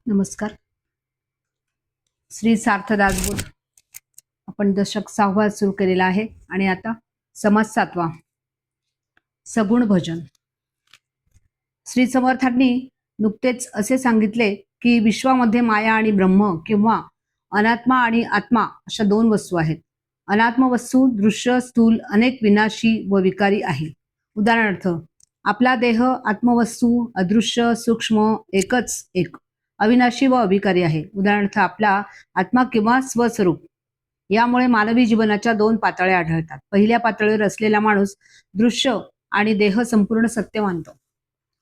नमस्कार. श्री सार्थदास बोध आपण दशक 6वा सुरू केलेला आहे आणि आता समाज 7वा सगुण भजन. श्री समर्थांनी नुकतेच असे सांगितले की विश्वामध्ये माया आणि ब्रह्म किंवा अनात्मा आणि आत्मा अशा दोन वस्तू आहेत. अनात्म वस्तू दृश्य, स्थूल, अनेक विनाशी व विकारी आहे. उदाहरणार्थ आपला देह आत्मवस्तू, अदृश्य, सूक्ष्म, एकच एक, अविनाशी व अविकारी आहे. उदाहरणार्थ आपला आत्मा किंवा स्वस्वरूप. यामुळे मानवी जीवनाच्या दोन पातळ्या आढळतात. पहिल्या पातळीवर असलेला माणूस दृश्य आणि देह संपूर्ण सत्य मानतो,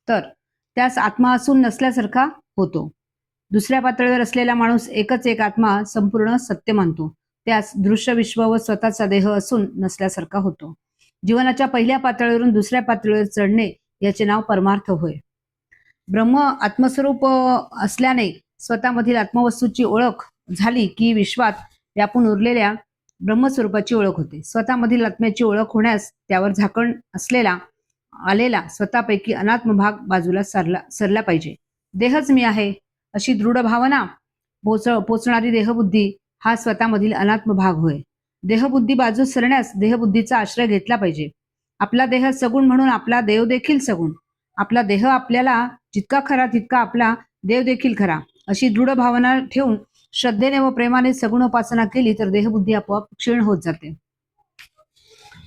तर त्यास आत्मा असून नसल्यासारखा होतो. दुसऱ्या पातळीवर असलेला माणूस एकच एक आत्मा संपूर्ण सत्य मानतो, त्यास दृश्य विश्व व स्वतःचा देह असून नसल्यासारखा होतो. जीवनाच्या पहिल्या पातळीवरून दुसऱ्या पातळीवर चढणे याचे नाव परमार्थ होय. ब्रह्म आत्मस्वरूप असल्याने स्वतःमधील आत्मवस्तूची ओळख झाली की विश्वात व्यापून उरलेल्या ब्रह्मस्वरूपाची ओळख होते. स्वतःमधील आत्म्याची ओळख होण्यास त्यावर झाकण असलेला आलेला स्वतःपैकी अनात्म भाग बाजूला सरला पाहिजे. देहच मी आहे अशी दृढ भावना पोचणारी देहबुद्धी हा स्वतःमधील अनात्म भाग होय. देहबुद्धी बाजूस सरण्यास देहबुद्धीचा आश्रय घेतला पाहिजे. आपला देह सगुण म्हणून आपला देव देखील सगुण. आपला देह आपल्याला जितका खरा तितका आपला देव देखील खरा, अशी दृढ भावना ठेवून श्रद्धेने व प्रेमाने सगुण उपासना केली तर देहबुद्धी आपोआप क्षीण होत जाते.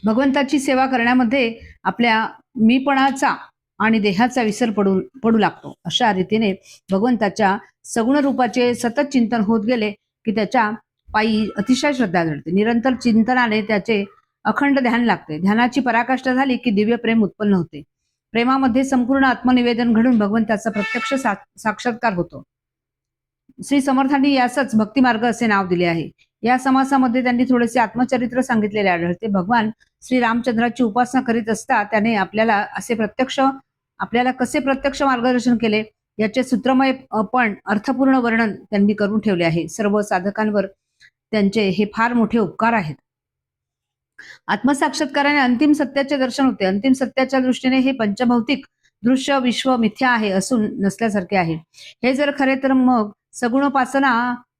भगवंताची सेवा करण्यामध्ये आपल्या मीपणाचा आणि देहाचा विसर पडू लागतो. अशा रीतीने भगवंताच्या सगुण रूपाचे सतत चिंतन होत गेले की त्याच्या पायी अतिशय श्रद्धा घडते. निरंतर चिंतनाने त्याचे अखंड ध्यान लागते. ध्यानाची पराकाष्ठा झाली की दिव्य प्रेम उत्पन्न होते. प्रेमामध्ये संपूर्ण आत्मनिवेदन घडून भगवंताचा प्रत्यक्ष साक्षात्कार होतो. श्री समर्थांनी यासच भक्ती मार्ग असे नाव दिले आहे. या समासामध्ये त्यांनी थोडेसे आत्मचरित्र सांगितलेले आढळते. भगवान श्री रामचंद्राची उपासना करीत असता त्याने आपल्याला कसे प्रत्यक्ष मार्गदर्शन केले याचे सूत्रमय पण अर्थपूर्ण वर्णन त्यांनी करून ठेवले आहे. सर्व साधकांवर त्यांचे हे फार मोठे उपकार आहेत. आत्मसाक्षात्काराने अंतिम सत्याचे दर्शन होते. अंतिम सत्याच्या दृष्टीने हे पंचभौतिक दृश्य विश्व मिथ्या आहे असून नसल्यासारखे आहे. हे जर खरे तर मग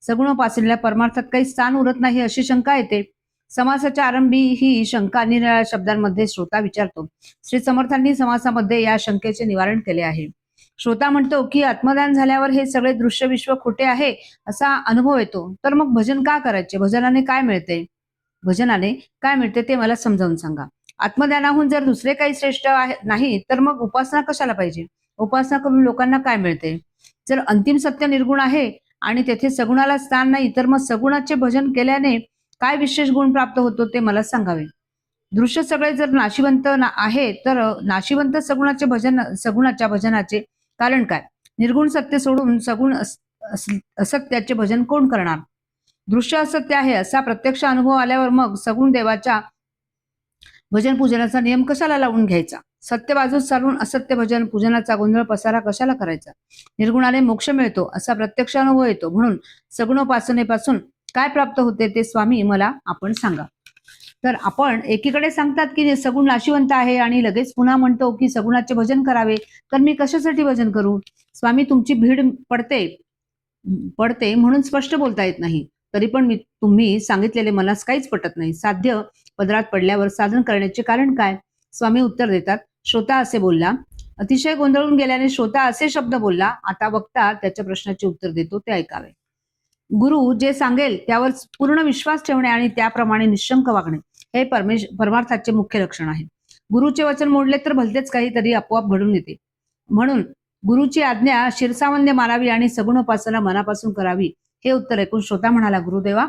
सगुणोपासनेला परमार्थात काही स्थान उरत नाही अशी शंका येते. समासाच्या आरंभी ही शंका निराळ्या शब्दांमध्ये श्रोता विचारतो. श्री समर्थांनी समासामध्ये या शंकेचे निवारण केले आहे. श्रोता म्हणतो की आत्मदान झाल्यावर हे सगळे दृश्य विश्व खोटे आहे असा अनुभव येतो, तर मग भजन का करायचे? भजनाने काय मिळते ते मला समजावून सांगा. आत्मज्ञानाहून जर दुसरे काही श्रेष्ठ नाही तर मग उपासना कशाला पाहिजे? उपासना करून लोकांना काय मिळते? जर अंतिम सत्य निर्गुण आहे आणि तेथे सगुणाला स्थान नाही तर मग सगुणाचे भजन केल्याने काय विशेष गुण प्राप्त होतो ते मला सांगावे. दृश्य सगळे जर नाशिवंत आहे तर नाशिवंत सगुणाच्या भजनाचे कारण काय? निर्गुण सत्य सोडून सगुण असत्याचे भजन कोण करणार? दृश्य असत्य आहे असा प्रत्यक्ष अनुभव आल्यावर मग सगुण देवाच्या भजन पूजनाचा नियम कशाला लावून घ्यायचा? सत्य बाजूस सारून असत्य भजन पूजनाचा गोंधळ पसारा कशाला करायचा? निर्गुणाने मोक्ष मिळतो असा प्रत्यक्ष अनुभव येतो, म्हणून सगुणोपासनेपासून काय प्राप्त होते ते स्वामी मला आपण सांगा. तर आपण एकीकडे सांगतात की सगुण नाशिवंत आहे आणि लगेच पुन्हा म्हणतो की सगुणाचे भजन करावे, तर मी कशासाठी भजन करू? स्वामी तुमची भीड पडते म्हणून स्पष्ट बोलता येत नाही, तरी पण तुम्ही सांगितलेले मनास काहीच पटत नाही. साध्य पदरात पडल्यावर साधन करण्याचे कारण काय? स्वामी उत्तर देतात, श्रोता असे बोलला. अतिशय गोंधळून गेल्याने श्रोता असे शब्द बोलला. आता वक्ता त्याच्या प्रश्नाचे उत्तर देतो, ते ऐकावे. गुरु जे सांगेल त्यावर पूर्ण विश्वास ठेवणे आणि त्याप्रमाणे निशंक वागणे हे परमार्थाचे मुख्य लक्षण आहे. गुरुचे वचन मोडले तर भलतेच काहीतरी आपोआप घडून येते. म्हणून गुरुची आज्ञा शिरसामान्य मानावी आणि सगुणोपासना मनापासून करावी. हे उत्तर ऐकून श्रोता म्हणाला, गुरुदेवा,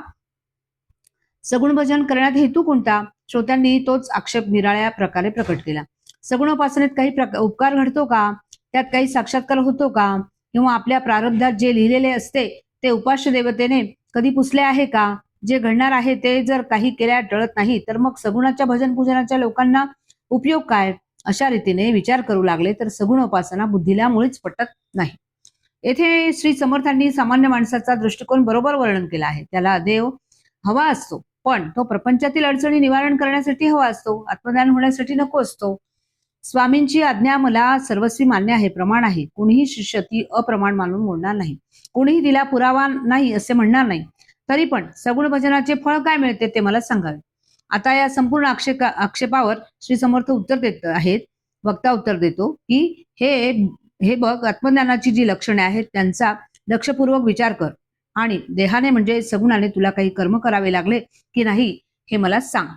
सगुण भजन करण्यात हेतू कोणता? श्रोत्यांनी तोच आक्षेप निराळ्या प्रकारे प्रकट केला. सगुणोपासनेत काही उपकार घडतो का? त्यात काही साक्षात्कार होतो का? किंवा आपल्या प्रारब्धात जे लिहिलेले असते ते उपास्य देवतेने कधी पुसले आहे का? जे घडणार आहे ते जर काही केल्या टळत नाही तर मग सगुणाच्या भजन पूजनाच्या लोकांना उपयोग काय? अशा रीतीने विचार करू लागले तर सगुणोपासना बुद्धीला मुळीच पटत नाही. येथे श्री समर्थांनी सामान्य माणसाचा दृष्टिकोन बरोबर वर्णन केला आहे. त्याला देव हवा असतो, पण तो प्रपंचातील अडचणी निवारण करण्यासाठी हवा असतो, आत्मज्ञान होण्यासाठी नको असतो. स्वामींची आज्ञा मला सर्वस्वी मान्य आहे, प्रमाण आहे. कोणीही शिष्य ती अप्रमाण मानून मोडणार नाही, कोणीही तिला पुरावा नाही असे म्हणणार नाही. तरी पण सगुण भजनाचे फळ काय मिळते ते मला सांगावे. आता या संपूर्ण आक्षेपावर श्री समर्थ उत्तर देत आहेत. वक्ता उत्तर देतो की हे हे बघ, आत्मज्ञानाची जी लक्षणे आहेत त्यांचा लक्षपूर्वक विचार कर आणि देहाने म्हणजे सगुणाने तुला काही कर्म करावे लागले की नाही हे मला सांग.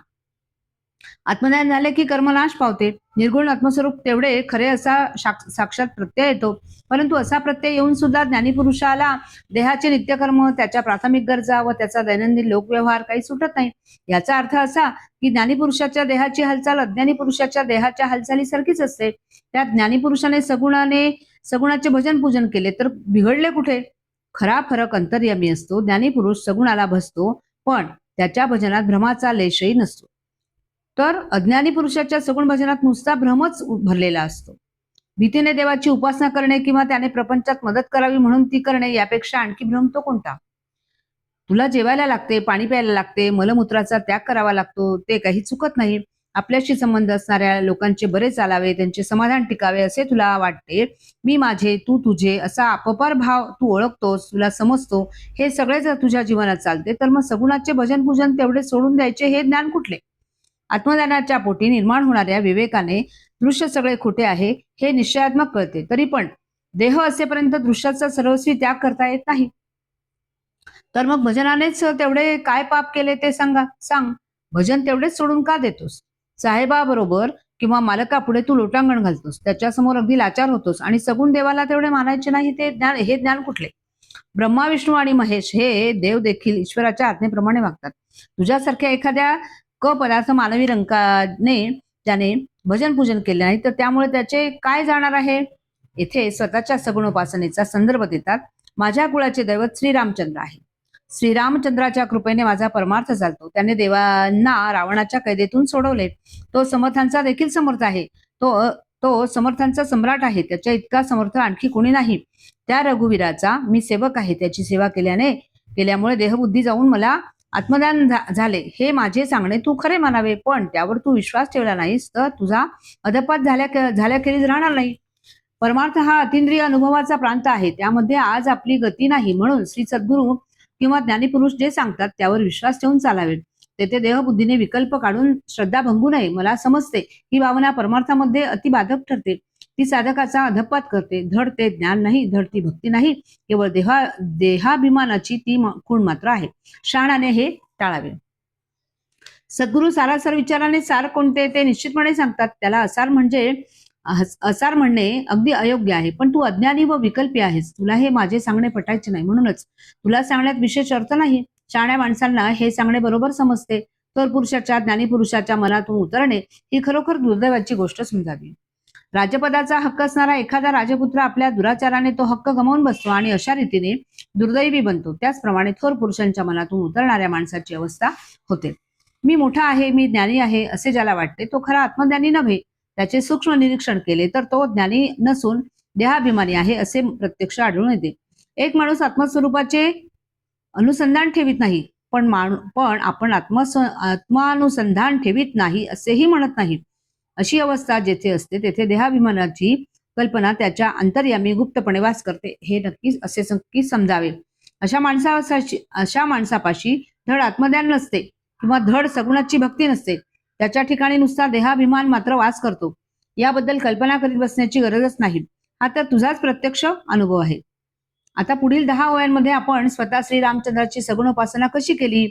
आत्मज्ञान झाले की कर्मनाश पावते. निर्गुण आत्मस्वरूप तेवढे खरे असा साक्षात प्रत्यय येतो. परंतु असा प्रत्यय येऊन सुद्धा ज्ञानीपुरुषाला देहाचे नित्यकर्म, त्याच्या प्राथमिक गरजा व त्याचा दैनंदिन लोकव्यवहार काही सुटत नाही. याचा अर्थ असा की ज्ञानीपुरुषाच्या देहाची हालचाल अज्ञानी पुरुषाच्या देहाच्या हालचालीसारखीच असते. त्यात ज्ञानीपुरुषाने सगुणाचे भजन पूजन केले तर बिघडले कुठे? खरा फरक अंतर्यामी असतो. ज्ञानीपुरुष सगुणाला भजतो, पण त्याच्या भजनात भ्रमाचा लेशही नसतो. तर अज्ञानी पुरुषाच्या सगुण भजनात नुसता भ्रमच भरलेला असतो. भीतीने देवाची उपासना करणे किंवा त्याने प्रपंचात मदत करावी म्हणून ती करणे यापेक्षा आणखी भ्रम तो कोणता? तुला जेवायला लागते, पाणी प्यायला लागते, मलमूत्राचा त्याग करावा लागतो, ते काही चुकत नाही. आपल्याशी संबंध असणाऱ्या लोकांचे बरे चालावे, त्यांचे समाधान टिकावे असे तुला वाटते. मी माझे, तू तुझे असा अपपार भाव तू ओळखतोस, तुला समजतो. हे सगळे जर तुझ्या जीवनात चालते तर मग सगुणाचे भजन पूजन तेवढे सोडून द्यायचे हे ज्ञान कुठले? आत्मज्ञानाच्या पोटी निर्माण होणाऱ्या विवेकाने दृश्य सगळे खोटे आहे हे निश्चयात्मक कळते. तरी पण देह असेपर्यंत दृश्याचा सर्वस्वी त्याग करता येत नाही. तर मग भजनानेच तेवढे काय पाप केले ते सांग. भजन तेवढेच सोडून का देतोस? साहेबाबरोबर किंवा मालकापुढे तू लोटांगण घालतोस, त्याच्यासमोर अगदी लाचार होतोस आणि सगुण देवाला तेवढे मानायचे नाही हे ज्ञान कुठले? ब्रह्मा, विष्णू आणि महेश हे देव देखील ईश्वराच्या आज्ञेप्रमाणे वागतात. तुझ्यासारख्या एखाद्या पदार्थ मानवी रंकाने त्याने भजन पूजन केले नाही तर त्यामुळे त्याचे काय जाणार आहे? येथे स्वतःच्या सगुण उपासनेचा संदर्भ देतात. माझ्या कुळाचे दैवत श्रीरामचंद्र आहे. श्रीरामचंद्राच्या कृपेने माझा परमार्थ चालतो. त्याने देवांना रावणाच्या कैदेतून सोडवले. तो समर्थांचा देखील समर्थ आहे. तो समर्थांचा सम्राट आहे. त्याच्या इतका समर्थ आणखी कोणी नाही. त्या रघुवीराचा मी सेवक आहे. त्याची सेवा केल्यामुळे देहबुद्धी जाऊन मला आत्मज्ञान झाले हे माझे सांगणे तू खरे मानावे, पण त्यावर तू विश्वास ठेवला नाहीस तर तुझा अधपात झाल्याखेरीज राहणार नाही. परमार्थ हा अतिंद्रिय अनुभवाचा प्रांत आहे. त्यामध्ये आज आपली गती नाही. म्हणून श्री सद्गुरू किंवा ज्ञानीपुरुष जे सांगतात त्यावर विश्वास ठेवून चालावे. तेथे देहबुद्धीने विकल्प काढून श्रद्धा भंगू नये. मला समजते ही भावना परमार्थामध्ये अतिबाधक ठरते. ती साधकाचा अधपात करते. धड ते ज्ञान नाही, धड ती भक्ती नाही, केवळ देहाभिमानाची ती खूण मात्र आहे. शहाण्याने हे टाळावे. सद्गुरू सारासार विचाराने सार कोणते ते निश्चितपणे सांगतात. त्याला असार म्हणणे अगदी अयोग्य आहे. पण तू अज्ञानी व विकल्पी आहेस. तुला हे माझे सांगणे पटायचे नाही. म्हणूनच तुला सांगण्यात विशेष अर्थ नाही. शहाण्या माणसांना हे सांगणे बरोबर समजते. तर पुरुषाच्या, ज्ञानीपुरुषाच्या मनातून उतरणे ही खरोखर दुर्दैवाची गोष्ट समजावी. राजपदाचा हक्क असणारा एखादा राजपुत्र आपल्या दुराचाराने तो हक्क गमावून बसतो आणि अशा रीतीने दुर्दैवी बनतो. त्याचप्रमाणे थोर पुरुषांच्या मनातून उतरणाऱ्या माणसाची अवस्था होते. मी मोठा आहे, मी ज्ञानी आहे असे ज्याला वाटते तो खरा आत्मज्ञानी नव्हे. त्याचे सूक्ष्म निरीक्षण केले तर तो ज्ञानी नसून देहाभिमानी आहे असे प्रत्यक्ष आढळून येते. एक माणूस आत्मस्वरूपाचे अनुसंधान ठेवीत नाही, पण आपण आत्मानुसंधान ठेवीत नाही असेही म्हणत नाही. अशी अवस्था जेथे असते तेथे देहाभिमानाची कल्पना त्याच्या अंतर्यामी गुप्तपणे वास करते हे नक्कीच समजावे. अशा माणसापाशी धड आत्मज्ञान नसते किंवा धड सगुणाची भक्ती नसते. त्याच्या ठिकाणी नुसता देहाभिमान मात्र वास करतो. याबद्दल कल्पना करीत बसण्याची गरजच नाही. हा तर तुझाच प्रत्यक्ष अनुभव आहे. आता पुढील 10 ओव्यांमध्ये आपण स्वतः श्रीरामचंद्राची सगुण उपासना कशी केली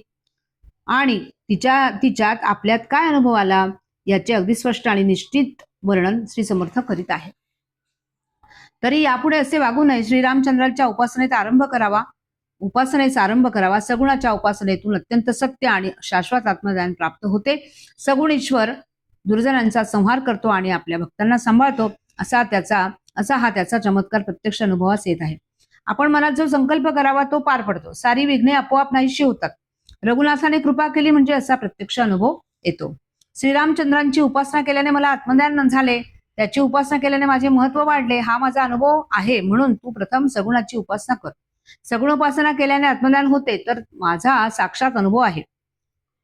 आणि तिच्यात आपल्यात काय अनुभव आला याचे अगदी स्पष्ट आणि निश्चित वर्णन श्री समर्थ करीत आहे. तरी यापुढे असे वागू नये. श्रीरामचंद्राच्या उपासनेचा आरंभ करावा. सगुणाच्या उपासनेतून अत्यंत सत्य आणि शाश्वत आत्मज्ञान प्राप्त होते. सगुण ईश्वर दुर्जनांचा संहार करतो आणि आपल्या भक्तांना सांभाळतो असा हा त्याचा चमत्कार प्रत्यक्ष अनुभवास येत आहे. आपण मनात जो संकल्प करावा तो पार पडतो. सारी विघ्ने आपोआप नाहीशी होतात. रघुनाथाने कृपा केली म्हणजे असा प्रत्यक्ष अनुभव येतो. श्रीरामचंद्रांची उपासना केल्याने मला आत्मज्ञान झाले. त्याची उपासना केल्याने माझे महत्व वाढले. हा माझा अनुभव आहे. म्हणून तू प्रथम सगुणाची उपासना कर. सगुण उपासना केल्याने आत्मज्ञान होते तर माझा साक्षात अनुभव आहे.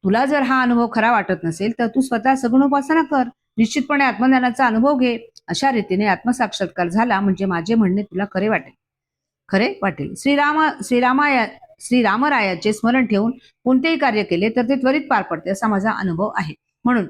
तुला जर हा अनुभव खरा वाटत नसेल तर तू स्वतः सगुण उपासना कर. निश्चितपणे आत्मज्ञानाचा अनुभव घे. अशा रीतीने आत्मसाक्षात्कार झाला म्हणजे माझे म्हणणे तुला खरे वाटेल. श्रीरामरायाचे स्मरण ठेवून कोणतेही कार्य केले तर ते त्वरित पार पडते असा माझा अनुभव आहे. म्हणून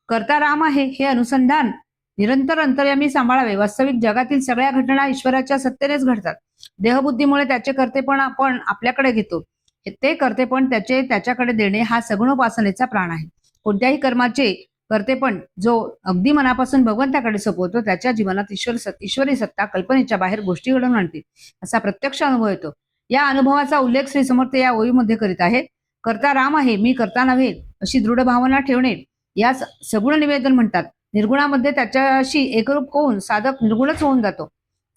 कर्ता राम आहे हे अनुसंधान निरंतर अंतर्यामी सांभाळावे. वास्तविक जगातील सगळ्या घटना ईश्वराच्या सत्तेनेच घडतात. देहबुद्धीमुळे त्याचे कर्तेपण आपण आपल्याकडे घेतो. ते कर्तेपण त्याच्याकडे देणे हा सगुणोपासनेचा प्राण आहे. कोणत्याही कर्माचे कर्तेपण जो अगदी मनापासून भगवंताकडे सोपवतो त्याच्या जीवनात ईश्वरी सत्ता कल्पनेच्या बाहेर गोष्टी घडवून आणते असा प्रत्यक्ष अनुभव येतो. या अनुभवाचा उल्लेख श्री समर्थ या ओळीमध्ये करीत आहे. कर्ता राम आहे, मी कर्ता नव्हे अशी दृढ भावना ठेवणे यास सगुण निवेदन म्हणतात. निर्गुणामध्ये त्याच्याशी एकरूप होऊन साधक निर्गुणच होऊन जातो.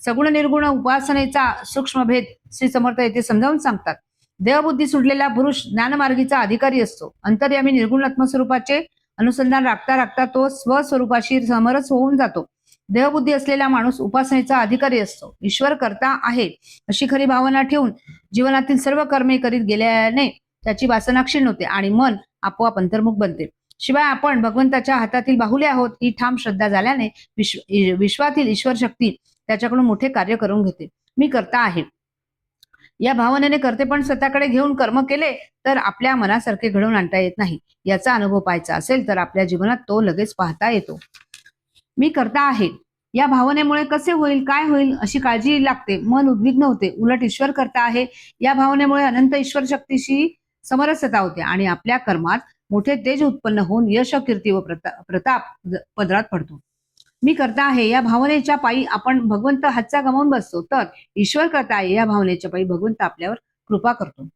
सगुण निर्गुण उपासनेचा सूक्ष्म भेद श्री समर्थ येथे समजावून सांगतात. देहबुद्धी सुटलेला पुरुष ज्ञानमार्गीचा अधिकारी असतो. अंतर्यामी निर्गुण आत्मस्वरूपाचे अनुसंधान राखता राखता तो स्वस्वरूपाशी समरस होऊन जातो. देहबुद्धी असलेला माणूस उपासनेचा अधिकारी असतो. ईश्वर कर्ता आहे अशी खरी भावना ठेवून जीवनातील सर्व कर्मे करीत गेल्याने त्याची वासना क्षीण होते आणि मन आपोआप अंतर्मुख बनते. शिवाय आपण भगवंताच्या हातातील बाहुले आहोत ही ठाम श्रद्धा झाल्याने विश्वातील ईश्वर शक्ती त्याच्याकडून मोठे कार्य करून घेते. मी कर्ता आहे या भावनेने कर्तेपण स्वतःकडे घेऊन कर्म केले तर आपल्या मनासारखे घडवून आणता येत नाही. याचा अनुभव पाहायचा असेल तर आपल्या जीवनात तो लगेच पाहता येतो. मी कर्ता आहे या भावनेमुळे कसे होईल, काय होईल अशी काळजी लागते. मन उद्विग्न होते. उलट ईश्वर कर्ता आहे या भावनेमुळे अनंत ईश्वर शक्तीशी समरसता होते आणि आपल्या कर्मात मोठे तेज उत्पन्न होऊन यश, कीर्ती व प्रताप पदरात पडतो. मी करता आहे या भावनेच्या पायी आपण भगवंत हातचा गमावून बसतो, तर ईश्वर करता आहे या भावनेच्या पायी भगवंत आपल्यावर कृपा करतो.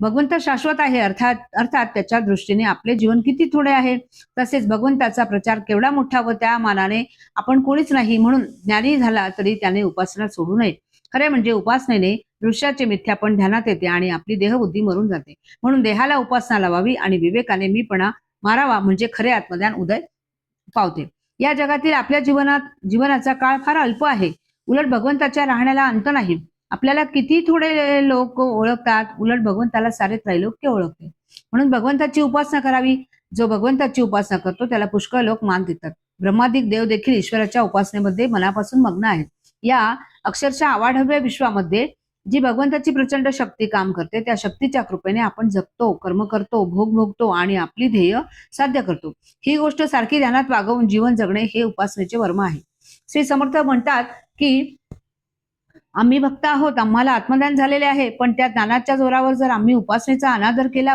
भगवंत शाश्वत आहे अर्थात त्याच्या दृष्टीने आपले जीवन किती थोडे आहे. तसेच भगवंताचा प्रचार केवढा मोठा व त्या मानाने आपण कोणीच नाही. म्हणून ज्ञानी झाला तरी त्याने उपासना सोडू नये. खरे म्हणजे उपासनेने दृश्याचे मिथ्यापण ध्यानात येते आणि आपली देहबुद्धी मरून जाते. म्हणून देहाला उपासना लावावी आणि विवेकाने मीपणा मारावा म्हणजे खरे आत्मज्ञान उदय पावते. या जगातील आपल्या जीवनाचा काळ फार अल्प आहे. उलट भगवंताच्या राहण्याला अंत नाही. आपल्याला किती थोडे लोक ओळखतात, उलट भगवंताला सारे त्रैलोक्य ओळखते. म्हणून भगवंताची उपासना करावी. जो भगवंताची उपासना करतो त्याला पुष्कळ लोक मान देतात. ब्रह्मादिक देव देखील ईश्वराच्या उपासनेमध्ये मनापासून मग्न आहेत. या अक्षरशः आवाढव्य विश्वामध्ये जी भगवंताची प्रचंड शक्ती काम करते त्या शक्तीच्या कृपेने आपण जगतो, कर्म करतो, भोग भोगतो आणि आपली ध्येय साध्य करतो. ही गोष्ट सारखी ध्यानात वागवून जीवन जगणे हे उपासनेचे वर्म आहे. श्री समर्थ म्हणतात की आम्ही भक्त आहोत, आम्हाला आत्मज्ञान झालेले आहे, पण त्या ज्ञानाच्या जोरावर जर आम्ही उपासनेचा अनादर केला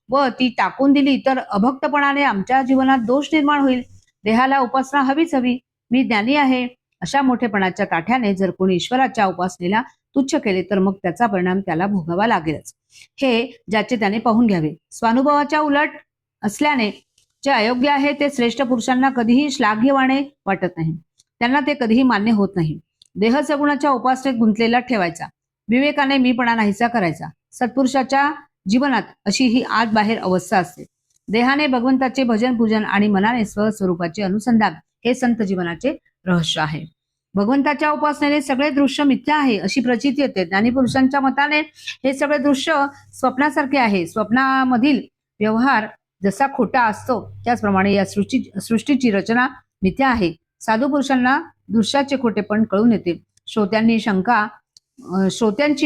व ती टाकून दिली तर अभक्तपणाने आमच्या जीवनात दोष निर्माण होईल. देहाला उपासना हवीच हवी. मी ज्ञानी आहे अशा मोठेपणाच्या ताठ्याने जर कोणी ईश्वराच्या उपासनेला तुच्छ केले तर मग त्याचा परिणाम त्याला भोगावा लागेलच. हे ज्याचे त्याने पाहून घ्यावे. स्वानुभवाच्या उलट असल्याने जे अयोग्य आहे ते श्रेष्ठ पुरुषांना कधीही श्लाघ्यवाणे वाटत नाही. त्यांना ते कधीही मान्य होत नाही. देह सगुणाच्या उपासनेत गुंतलेला ठेवायचा. विवेकाने मीपणा नाहीसा करायचा. सत्पुरुषाच्या जीवनात अशी ही आत बाहेर अवस्था असते. देहाने भगवंताचे भजन पूजन आणि मनाने स्वस्वरूपाचे अनुसंधान हे संत जीवनाचे रहस्य आहे. भगवंताच्या उपासनेने सगळे दृश्य मिथ्या आहे अशी प्रचिती येते. ज्ञानीपुरुषांच्या मताने हे सगळे दृश्य स्वप्नासारखे आहे. स्वप्नामधील व्यवहार जसा खोटा असतो त्याचप्रमाणे या सृष्टीची रचना मिथ्या आहे. साधू पुरुषांना दृश्याचे खोटेपण कळून येते. श्रोत्यांची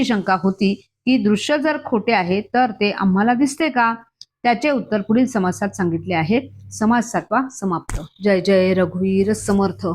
शंका होती की दृश्य जर खोटे आहे तर ते आम्हाला दिसते का? त्याचे उत्तर पुढील समासात सांगितले आहे. समास 7वा समाप्त. जय जय रघुवीर समर्थ.